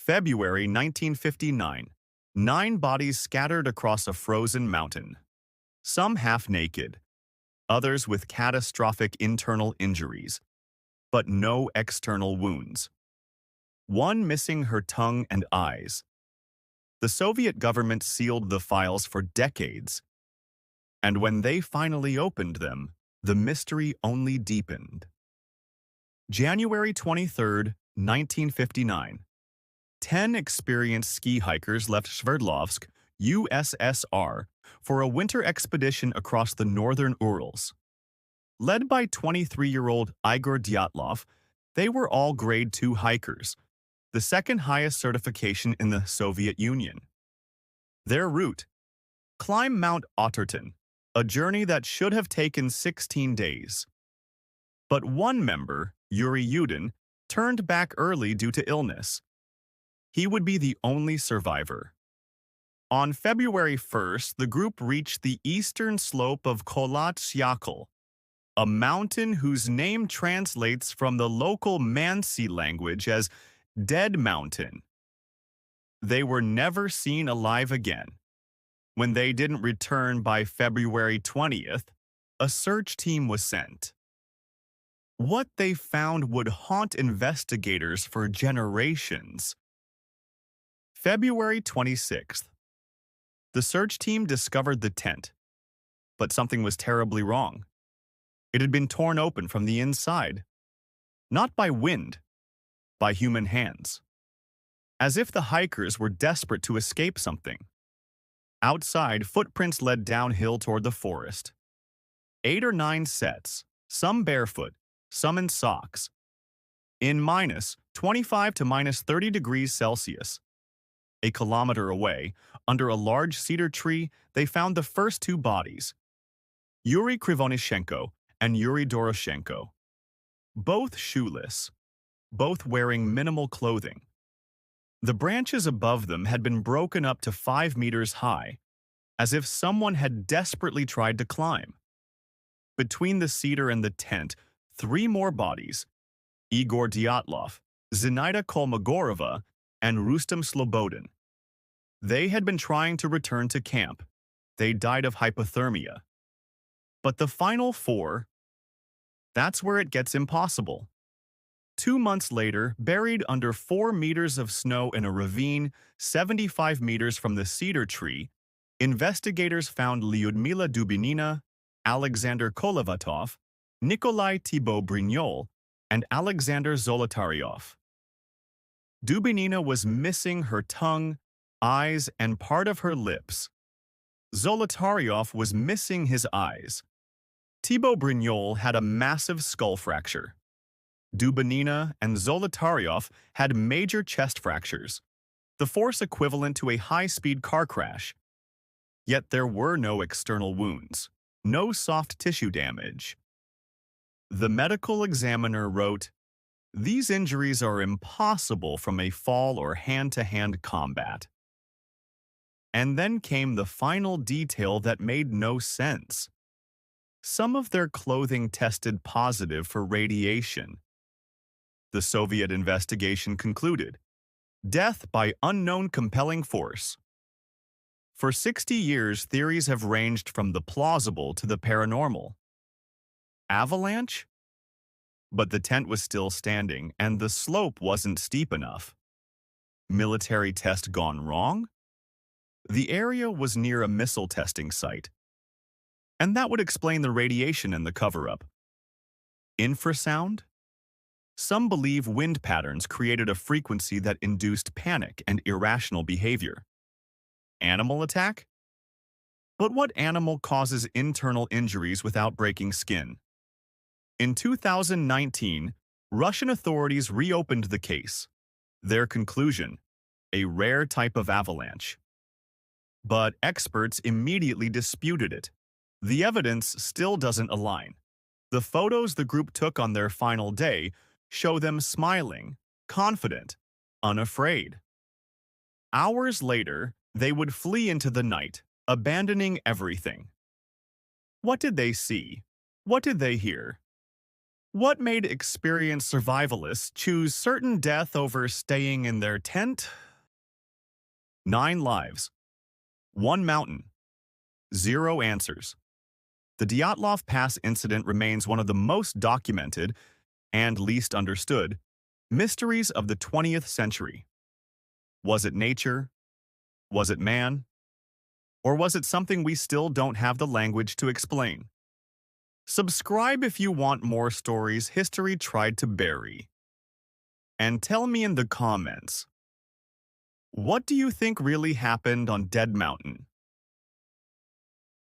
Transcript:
February 1959. 9 bodies scattered across a frozen mountain. Some half-naked, others with catastrophic internal injuries, but no external wounds. One missing her tongue and eyes. The Soviet government sealed the files for decades, and when they finally opened them, the mystery only deepened. January 23, 1959. 10 experienced ski hikers left Sverdlovsk, USSR, for a winter expedition across the northern Urals. Led by 23-year-old Igor Dyatlov, they were all Grade 2 hikers, the second highest certification in the Soviet Union. Their route: climb Mount Otterton, a journey that should have taken 16 days. But one member, Yuri Yudin, turned back early due to illness. He would be the only survivor. On February 1st, the group reached the eastern slope of Kholat Syakhl, a mountain whose name translates from the local Mansi language as Dead Mountain. They were never seen alive again. When they didn't return by February 20th, a search team was sent. What they found would haunt investigators for generations. February 26th. The search team discovered the tent, but something was terribly wrong. It had been torn open from the inside, not by wind, by human hands, as if the hikers were desperate to escape something. Outside, footprints led downhill toward the forest. 8 or 9 sets, some barefoot, some in socks, in minus 25 to minus 30 degrees Celsius. A kilometer away, under a large cedar tree, they found the first 2 bodies, Yuri Krivonishenko and Yuri Doroshenko. Both shoeless, both wearing minimal clothing. The branches above them had been broken up to 5 meters high, as if someone had desperately tried to climb. Between the cedar and the tent, 3 more bodies, Igor Dyatlov, Zinaida Kolmogorova, and Rustem Slobodin. They had been trying to return to camp. They died of hypothermia. But the final 4, that's where it gets impossible. 2 months later, buried under 4 meters of snow in a ravine 75 meters from the cedar tree, investigators found Lyudmila Dubinina, Alexander Kolevatov, Nikolai Thibault Brignol, and Alexander Zolotaryov. Dubinina was missing her tongue, eyes, and part of her lips. Zolotaryov was missing his eyes. Thibault Brignol had a massive skull fracture. Dubinina and Zolotaryov had major chest fractures, the force equivalent to a high-speed car crash. Yet there were no external wounds, no soft tissue damage. The medical examiner wrote, "These injuries are impossible from a fall or hand-to-hand combat." And then came the final detail that made no sense. Some of their clothing tested positive for radiation. The Soviet investigation concluded, death by unknown compelling force. For 60 years, theories have ranged from the plausible to the paranormal. Avalanche? But the tent was still standing, and the slope wasn't steep enough. Military test gone wrong? The area was near a missile testing site, and that would explain the radiation and the cover-up. Infrasound? Some believe wind patterns created a frequency that induced panic and irrational behavior. Animal attack? But what animal causes internal injuries without breaking skin? In 2019, Russian authorities reopened the case. Their conclusion: a rare type of avalanche. But experts immediately disputed it. The evidence still doesn't align. The photos the group took on their final day show them smiling, confident, unafraid. Hours later, they would flee into the night, abandoning everything. What did they see? What did they hear? What made experienced survivalists choose certain death over staying in their tent? 9 lives, 1 mountain, 0 answers. The Dyatlov Pass incident remains one of the most documented and least understood mysteries of the 20th century. Was it nature? Was it man? Or was it something we still don't have the language to explain? Subscribe if you want more stories history tried to bury. And tell me in the comments, what do you think really happened on Dead Mountain?